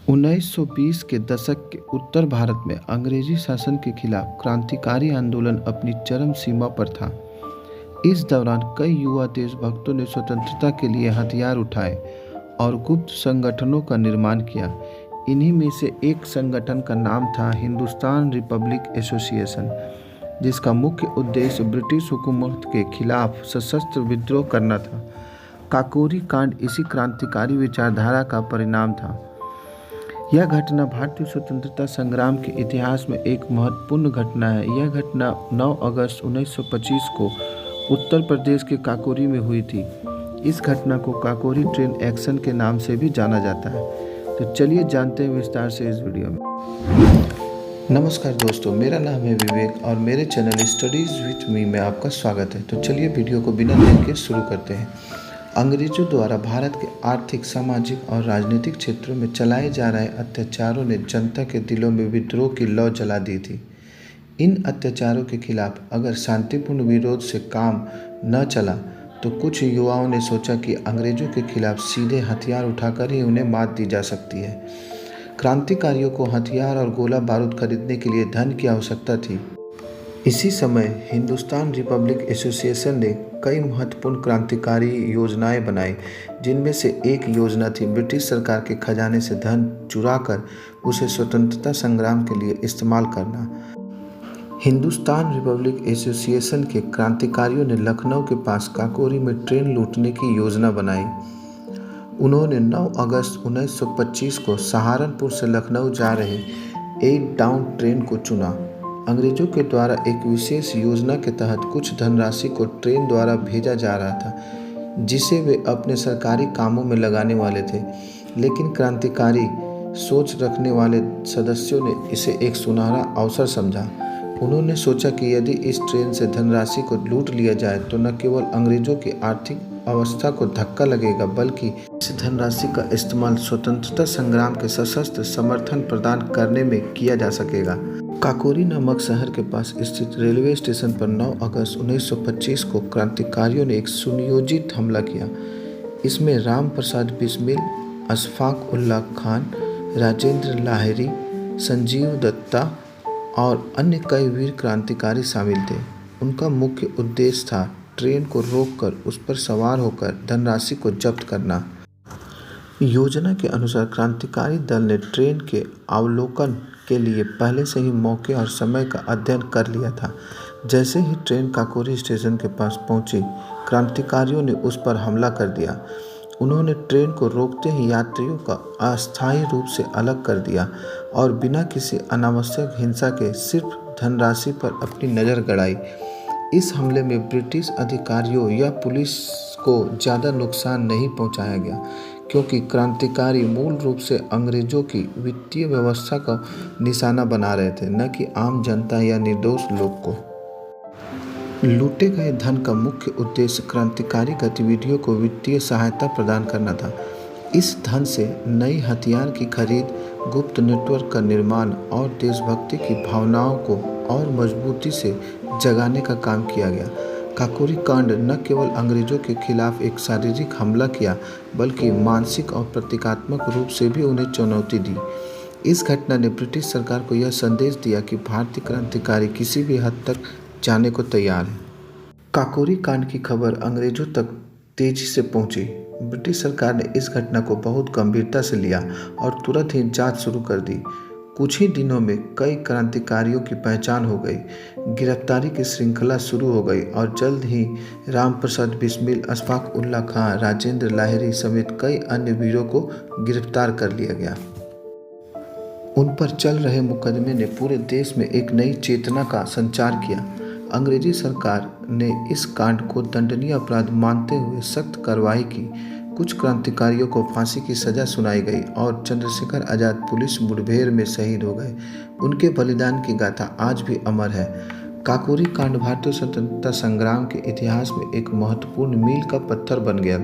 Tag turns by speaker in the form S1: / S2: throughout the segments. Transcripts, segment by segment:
S1: 1920 के दशक के उत्तर भारत में अंग्रेजी शासन के खिलाफ क्रांतिकारी आंदोलन अपनी चरम सीमा पर था। इस दौरान कई युवा देशभक्तों ने स्वतंत्रता के लिए हथियार उठाए और गुप्त संगठनों का निर्माण किया। इन्हीं में से एक संगठन का नाम था हिंदुस्तान रिपब्लिक एसोसिएशन, जिसका मुख्य उद्देश्य ब्रिटिश हुकूमत के खिलाफ सशस्त्र विद्रोह करना था। काकोरी कांड इसी क्रांतिकारी विचारधारा का परिणाम था। यह घटना भारतीय स्वतंत्रता संग्राम के इतिहास में एक महत्वपूर्ण घटना है। यह घटना 9 अगस्त 1925 को उत्तर प्रदेश के काकोरी में हुई थी। इस घटना को काकोरी ट्रेन एक्शन के नाम से भी जाना जाता है। तो चलिए जानते हैं विस्तार से इस वीडियो में। नमस्कार दोस्तों, मेरा नाम है विवेक और मेरे चैनल स्टडीज विथ मी में आपका स्वागत है। तो चलिए वीडियो को बिना देर के शुरू करते हैं। अंग्रेजों द्वारा भारत के आर्थिक, सामाजिक और राजनीतिक क्षेत्रों में चलाए जा रहे अत्याचारों ने जनता के दिलों में विद्रोह की लौ जला दी थी। इन अत्याचारों के खिलाफ अगर शांतिपूर्ण विरोध से काम न चला तो कुछ युवाओं ने सोचा कि अंग्रेजों के खिलाफ सीधे हथियार उठाकर ही उन्हें मात दी जा सकती है। क्रांतिकारियों को हथियार और गोला बारूद खरीदने के लिए धन की आवश्यकता थी। इसी समय हिंदुस्तान रिपब्लिक एसोसिएशन ने कई महत्वपूर्ण क्रांतिकारी योजनाएं बनाई, जिनमें से एक योजना थी ब्रिटिश सरकार के खजाने से धन चुराकर उसे स्वतंत्रता संग्राम के लिए इस्तेमाल करना। हिंदुस्तान रिपब्लिक एसोसिएशन के क्रांतिकारियों ने लखनऊ के पास काकोरी में ट्रेन लूटने की योजना बनाई। उन्होंने 9 अगस्त 1925 को सहारनपुर से लखनऊ जा रहे 8 डाउन ट्रेन को चुना। अंग्रेजों के द्वारा एक विशेष योजना के तहत कुछ धनराशि को ट्रेन द्वारा भेजा जा रहा था, जिसे वे अपने सरकारी कामों में लगाने वाले थे। लेकिन क्रांतिकारी सोच रखने वाले सदस्यों ने इसे एक सुनहरा अवसर समझा। उन्होंने सोचा कि यदि इस ट्रेन से धनराशि को लूट लिया जाए तो न केवल अंग्रेजों की आर्थिक अवस्था को धक्का लगेगा, बल्कि इस धनराशि का इस्तेमाल स्वतंत्रता संग्राम के सशस्त्र समर्थन प्रदान करने में किया जा सकेगा। काकोरी नामक शहर के पास स्थित रेलवे स्टेशन पर 9 अगस्त 1925 को क्रांतिकारियों ने एक सुनियोजित हमला किया। इसमें राम प्रसाद बिस्मिल, अशफाक उल्लाह खान, राजेंद्र लाहिरी, संजीव दत्ता और अन्य कई वीर क्रांतिकारी शामिल थे। उनका मुख्य उद्देश्य था ट्रेन को रोककर उस पर सवार होकर धनराशि को जब्त करना। योजना के अनुसार क्रांतिकारी दल ने ट्रेन के अवलोकन के लिए पहले से ही मौके और समय का अध्ययन कर लिया था। जैसे ही ट्रेन काकोरी स्टेशन के पास पहुंची, क्रांतिकारियों ने उस पर हमला कर दिया। उन्होंने ट्रेन को रोकते ही यात्रियों का अस्थायी रूप से अलग कर दिया और बिना किसी अनावश्यक हिंसा के सिर्फ धनराशि पर अपनी नज़र गड़ाई। इस हमले में ब्रिटिश अधिकारियों या पुलिस को ज़्यादा नुकसान नहीं पहुंचाया गया, क्योंकि क्रांतिकारी मूल रूप से अंग्रेजों की वित्तीय व्यवस्था का निशाना बना रहे थे, न कि आम जनता या निर्दोष लोग को। लूटे गए धन का मुख्य उद्देश्य क्रांतिकारी गतिविधियों को वित्तीय सहायता प्रदान करना था। इस धन से नई हथियार की खरीद, गुप्त नेटवर्क का निर्माण और देशभक्ति की भावनाओं को और मजबूती से जगाने का काम किया गया। काकोरी कांड न केवल अंग्रेजों के खिलाफ एक शारीरिक हमला किया, बल्कि मानसिक और प्रतीकात्मक रूप से भी उन्हें चुनौती दी। इस घटना ने ब्रिटिश सरकार को यह संदेश दिया कि भारतीय क्रांतिकारी किसी भी हद तक जाने को तैयार है। काकोरी कांड की खबर अंग्रेजों तक तेजी से पहुंची। ब्रिटिश सरकार ने इस घटना को बहुत गंभीरता से लिया और तुरंत ही जांच शुरू कर दी। कुछ ही दिनों में कई क्रांतिकारियों की पहचान हो गई, गिरफ्तारी की श्रृंखला शुरू हो गई और जल्द ही राम प्रसाद बिस्मिल, अशफाक उल्लाह खां, राजेंद्र लाहिरी समेत कई अन्य वीरों को गिरफ्तार कर लिया गया। उन पर चल रहे मुकदमे ने पूरे देश में एक नई चेतना का संचार किया। अंग्रेजी सरकार ने इस कांड को दंडनीय अपराध मानते हुए सख्त कार्रवाई की। कुछ क्रांतिकारियों को फांसी की सजा सुनाई गई और चंद्रशेखर आजाद पुलिस मुठभेड़ में शहीद हो गए। उनके बलिदान की गाथा आज भी अमर है। काकोरी कांड भारतीय स्वतंत्रता संग्राम के इतिहास में एक महत्वपूर्ण मील का पत्थर बन गया।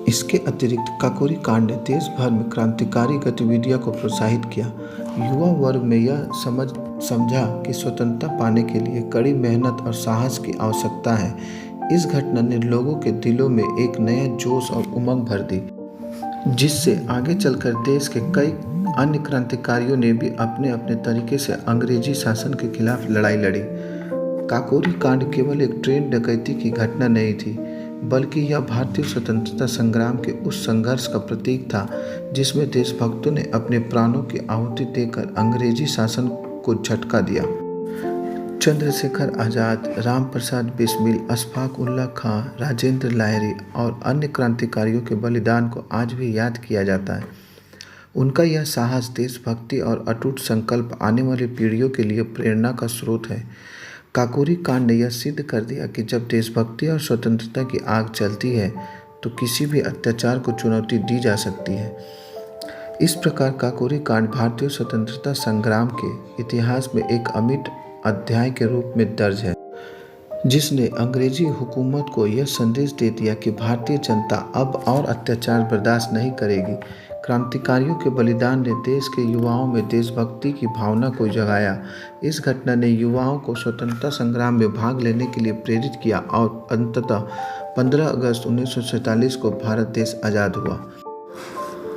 S1: इसके अतिरिक्त काकोरी कांड ने देश भर में क्रांतिकारी गतिविधियों को प्रोत्साहित किया। युवा वर्ग में यह समझा कि स्वतंत्रता पाने के लिए कड़ी मेहनत और साहस की आवश्यकता है। इस घटना ने लोगों के दिलों में एक नया जोश और उमंग भर दी। जिससे आगे चलकर देश के कई अन्य क्रांतिकारियों ने भी अपने अपने तरीके से अंग्रेजी शासन के खिलाफ लड़ाई लड़ी। काकोरी कांड केवल एक ट्रेन डकैती की घटना नहीं थी, बल्कि यह भारतीय स्वतंत्रता संग्राम के उस संघर्ष का प्रतीक था जिसमें देशभक्तों ने अपने प्राणों की आहुति देकर अंग्रेजी शासन को झटका दिया। चंद्रशेखर आज़ाद, राम प्रसाद बिस्मिल, अशफाक उल्लाह खां, राजेंद्र लाहिरी और अन्य क्रांतिकारियों के बलिदान को आज भी याद किया जाता है। उनका यह साहस, देशभक्ति और अटूट संकल्प आने वाली पीढ़ियों के लिए प्रेरणा का स्रोत है। काकोरी कांड ने यह सिद्ध कर दिया कि जब देशभक्ति और स्वतंत्रता की आग चलती है तो किसी भी अत्याचार को चुनौती दी जा सकती है। इस प्रकार काकोरी कांड भारतीय स्वतंत्रता संग्राम के इतिहास में एक अमिट अध्याय के रूप में दर्ज है, जिसने अंग्रेजी हुकूमत को यह संदेश दे दिया कि भारतीय जनता अब और अत्याचार बर्दाश्त नहीं करेगी। क्रांतिकारियों के बलिदान ने देश के युवाओं में देशभक्ति की भावना को जगाया। इस घटना ने युवाओं को स्वतंत्रता संग्राम में भाग लेने के लिए प्रेरित किया और अंततः 15 अगस्त 1947 को भारत देश आज़ाद हुआ।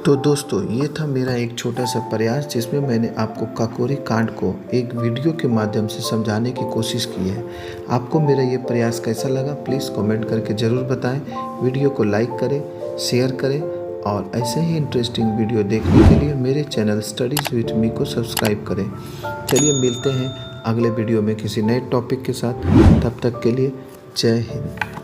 S1: तो दोस्तों, ये था मेरा एक छोटा सा प्रयास जिसमें मैंने आपको काकोरी कांड को एक वीडियो के माध्यम से समझाने की कोशिश की है। आपको मेरा ये प्रयास कैसा लगा प्लीज़ कमेंट करके ज़रूर बताएं। वीडियो को लाइक करें, शेयर करें और ऐसे ही इंटरेस्टिंग वीडियो देखने के लिए मेरे चैनल स्टडीज़ विद मी को सब्सक्राइब करें। चलिए मिलते हैं अगले वीडियो में किसी नए टॉपिक के साथ। तब तक के लिए जय हिंद।